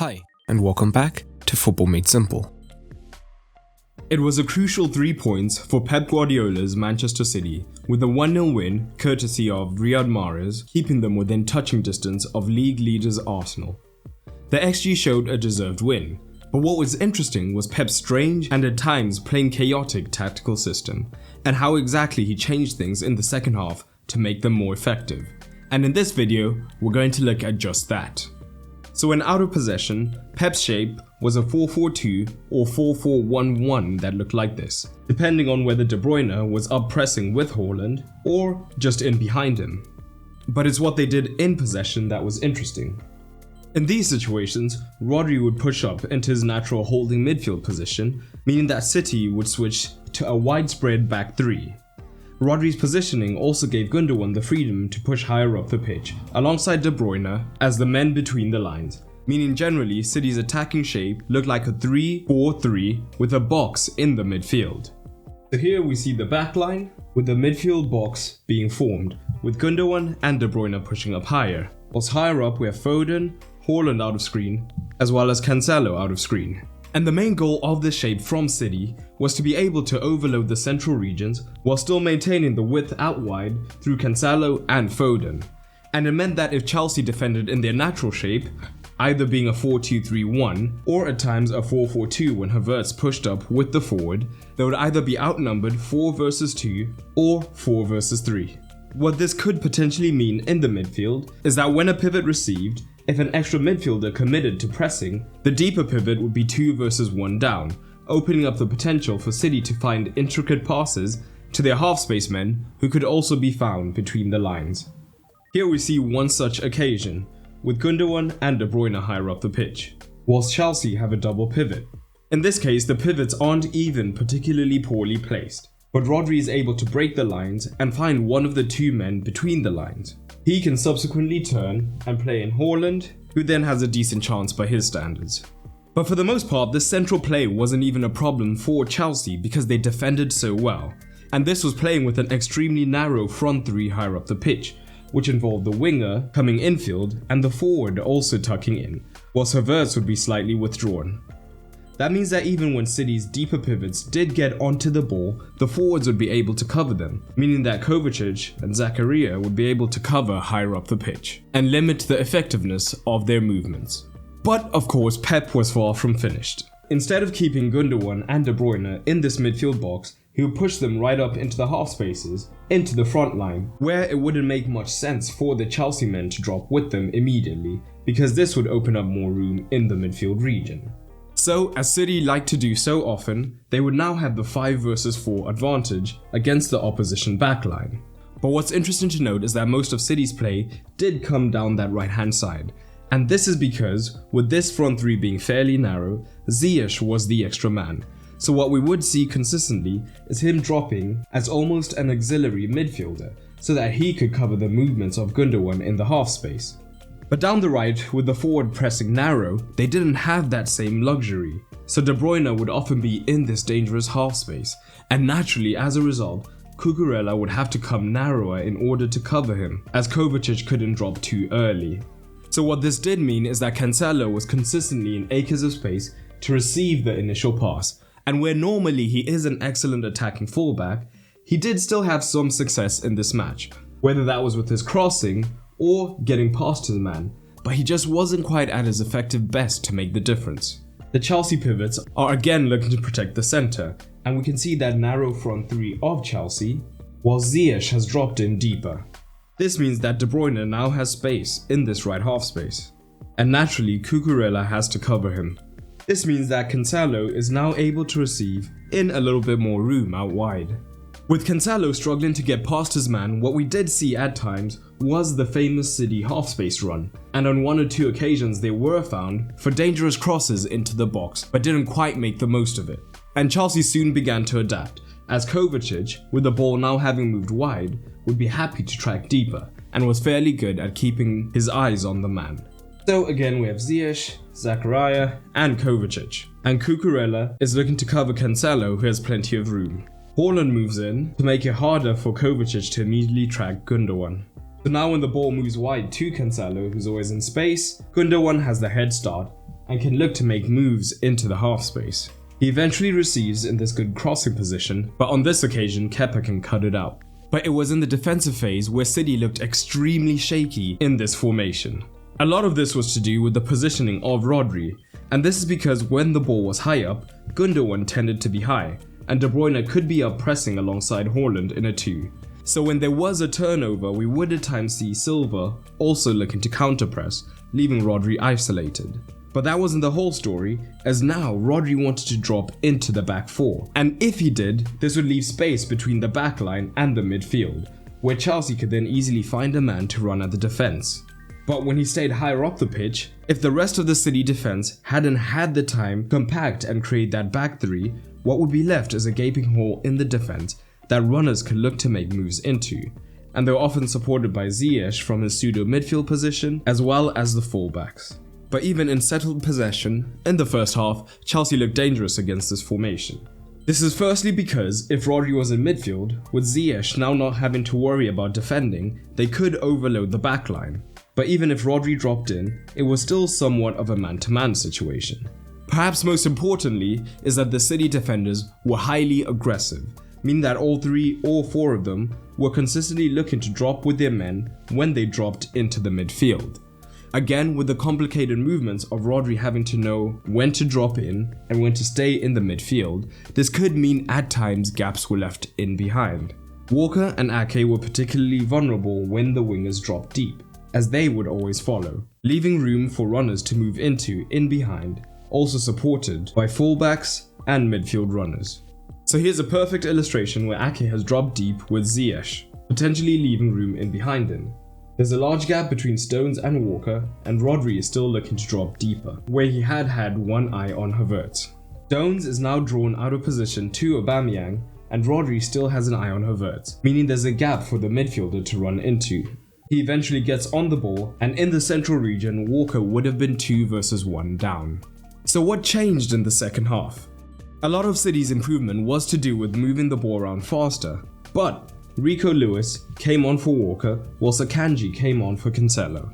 Hi, and welcome back to Football Made Simple. It was a crucial 3 points for Pep Guardiola's Manchester City, with a 1-0 win courtesy of Riyad Mahrez, keeping them within touching distance of league leaders Arsenal. The XG showed a deserved win, but what was interesting was Pep's strange and at times plain chaotic tactical system, and how exactly he changed things in the second half to make them more effective. And in this video, we're going to look at just that. So when out of possession, Pep's shape was a 4-4-2 or 4-4-1-1 that looked like this, depending on whether De Bruyne was up pressing with Haaland or just in behind him. But it's what they did in possession that was interesting. In these situations, Rodri would push up into his natural holding midfield position, meaning that City would switch to a widespread back three. Rodri's positioning also gave Gundogan the freedom to push higher up the pitch, alongside De Bruyne as the men between the lines, meaning generally City's attacking shape looked like a 3-4-3 with a box in the midfield. So here we see the back line with the midfield box being formed, with Gundogan and De Bruyne pushing up higher, whilst higher up we have Foden, Haaland out of screen, as well as Cancelo out of screen. And the main goal of this shape from City was to be able to overload the central regions while still maintaining the width out wide through Cancelo and Foden. And it meant that if Chelsea defended in their natural shape, either being a 4-2-3-1 or at times a 4-4-2 when Havertz pushed up with the forward, they would either be outnumbered 4 versus 2 or 4 versus 3. What this could potentially mean in the midfield is that when a pivot received, if an extra midfielder committed to pressing, the deeper pivot would be 2 versus 1 down, opening up the potential for City to find intricate passes to their half-space men who could also be found between the lines. Here we see one such occasion, with Gundogan and De Bruyne higher up the pitch, whilst Chelsea have a double pivot. In this case, the pivots aren't even particularly poorly placed, but Rodri is able to break the lines and find one of the two men between the lines. He can subsequently turn and play in Haaland, who then has a decent chance by his standards. But for the most part, this central play wasn't even a problem for Chelsea because they defended so well, and this was playing with an extremely narrow front three higher up the pitch, which involved the winger coming infield and the forward also tucking in, whilst Havertz would be slightly withdrawn. That means that even when City's deeper pivots did get onto the ball, the forwards would be able to cover them, meaning that Kovacic and Zakaria would be able to cover higher up the pitch and limit the effectiveness of their movements. But of course, Pep was far from finished. Instead of keeping Gundogan and De Bruyne in this midfield box, he would push them right up into the half spaces, into the front line, where it wouldn't make much sense for the Chelsea men to drop with them immediately, because this would open up more room in the midfield region. So, as City like to do so often, they would now have the 5 versus 4 advantage against the opposition backline. But what's interesting to note is that most of City's play did come down that right hand side, and this is because, with this front three being fairly narrow, Ziyech was the extra man. So what we would see consistently is him dropping as almost an auxiliary midfielder, so that he could cover the movements of Gundogan in the half space. But down the right, with the forward pressing narrow, they didn't have that same luxury, so De Bruyne would often be in this dangerous half space, and naturally as a result, Cucurella would have to come narrower in order to cover him, as Kovacic couldn't drop too early. So what this did mean is that Cancelo was consistently in acres of space to receive the initial pass, and where normally he is an excellent attacking fullback, he did still have some success in this match, whether that was with his crossing or getting past his man, but he just wasn't quite at his effective best to make the difference. The Chelsea pivots are again looking to protect the centre, and we can see that narrow front three of Chelsea, while Ziyech has dropped in deeper. This means that De Bruyne now has space in this right half space, and naturally Cucurella has to cover him. This means that Cancelo is now able to receive in a little bit more room out wide. With Cancelo struggling to get past his man, what we did see at times was the famous City half-space run, and on 1 or 2 occasions they were found for dangerous crosses into the box, but didn't quite make the most of it. And Chelsea soon began to adapt, as Kovacic, with the ball now having moved wide, would be happy to track deeper, and was fairly good at keeping his eyes on the man. So again we have Ziyech, Zakaria and Kovacic, and Cucurella is looking to cover Cancelo, who has plenty of room. Haaland moves in to make it harder for Kovacic to immediately track Gundogan. So now when the ball moves wide to Cancelo, who's always in space, Gundogan has the head start and can look to make moves into the half space. He eventually receives in this good crossing position, but on this occasion Kepa can cut it out. But it was in the defensive phase where City looked extremely shaky in this formation. A lot of this was to do with the positioning of Rodri, and this is because when the ball was high up, Gundogan tended to be high, and De Bruyne could be up pressing alongside Haaland in a 2. So when there was a turnover, we would at times see Silva also looking to counter-press, leaving Rodri isolated. But that wasn't the whole story, as now Rodri wanted to drop into the back 4, and if he did, this would leave space between the back line and the midfield, where Chelsea could then easily find a man to run at the defence. But when he stayed higher up the pitch, if the rest of the City defence hadn't had the time to compact and create that back 3, what would be left is a gaping hole in the defence that runners could look to make moves into, and they were often supported by Ziyech from his pseudo midfield position as well as the fullbacks. But even in settled possession, in the first half, Chelsea looked dangerous against this formation. This is firstly because if Rodri was in midfield, with Ziyech now not having to worry about defending, they could overload the backline. But even if Rodri dropped in, it was still somewhat of a man-to-man situation. Perhaps most importantly is that the City defenders were highly aggressive, meaning that all 3 or 4 of them were consistently looking to drop with their men when they dropped into the midfield. Again, with the complicated movements of Rodri having to know when to drop in and when to stay in the midfield, this could mean at times gaps were left in behind. Walker and Ake were particularly vulnerable when the wingers dropped deep, as they would always follow, leaving room for runners to move into in behind, also supported by fullbacks and midfield runners. So here's a perfect illustration where Ake has dropped deep with Ziyech, potentially leaving room in behind him. There's a large gap between Stones and Walker, and Rodri is still looking to drop deeper, where he had one eye on Havertz. Stones is now drawn out of position to Aubameyang, and Rodri still has an eye on Havertz, meaning there's a gap for the midfielder to run into. He eventually gets on the ball, and in the central region, Walker would have been 2 versus 1 down. So what changed in the second half? A lot of City's improvement was to do with moving the ball around faster, but Rico Lewis came on for Walker, whilst Akanji came on for Cancelo.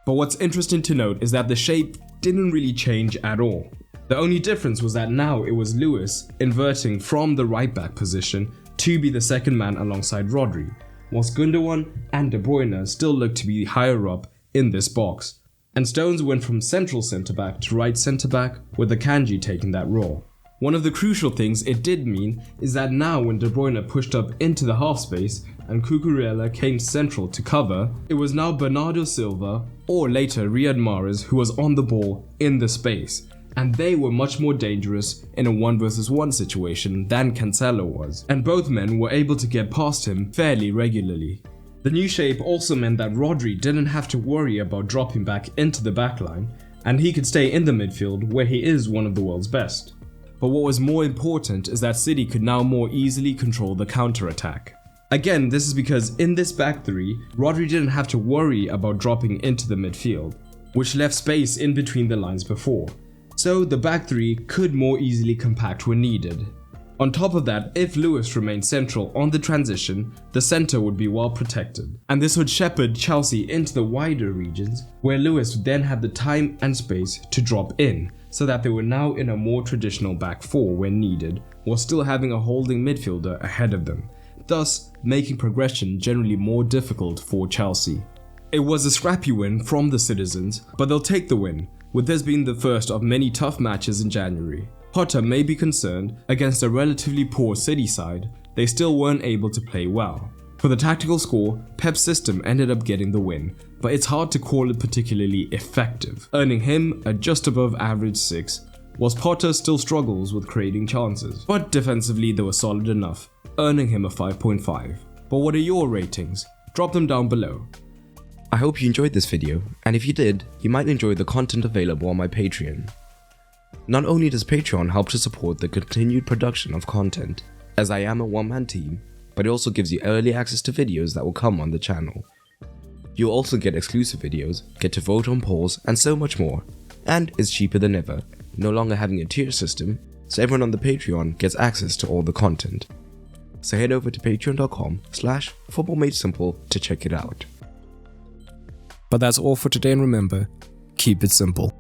But what's interesting to note is that the shape didn't really change at all. The only difference was that now it was Lewis inverting from the right back position to be the second man alongside Rodri, whilst Gundogan and De Bruyne still looked to be higher up in this box, and Stones went from central centre back to right centre back, with Akanji taking that role. One of the crucial things it did mean is that now when De Bruyne pushed up into the half space and Cucurella came central to cover, it was now Bernardo Silva or later Riyad Mahrez who was on the ball in the space, and they were much more dangerous in a 1 versus 1 situation than Cancelo was, and both men were able to get past him fairly regularly. The new shape also meant that Rodri didn't have to worry about dropping back into the backline, and he could stay in the midfield where he is one of the world's best. But what was more important is that City could now more easily control the counter-attack. Again, this is because in this back 3, Rodri didn't have to worry about dropping into the midfield, which left space in between the lines before. So the back 3 could more easily compact when needed. On top of that, if Lewis remained central on the transition, the centre would be well protected, and this would shepherd Chelsea into the wider regions, where Lewis would then have the time and space to drop in, so that they were now in a more traditional back 4 when needed, while still having a holding midfielder ahead of them, thus making progression generally more difficult for Chelsea. It was a scrappy win from the citizens, but they'll take the win, with this being the first of many tough matches in January. Potter may be concerned, against a relatively poor City side, they still weren't able to play well. For the tactical score, Pep's system ended up getting the win, but it's hard to call it particularly effective, earning him a just above average 6, whilst Potter still struggles with creating chances, but defensively they were solid enough, earning him a 5.5. But what are your ratings? Drop them down below. I hope you enjoyed this video, and if you did, you might enjoy the content available on my Patreon. Not only does Patreon help to support the continued production of content, as I am a one-man team, but it also gives you early access to videos that will come on the channel. You'll also get exclusive videos, get to vote on polls, and so much more. And it's cheaper than ever, no longer having a tier system, so everyone on the Patreon gets access to all the content. So head over to patreon.com/footballmadesimple to check it out. But that's all for today, and remember, keep it simple.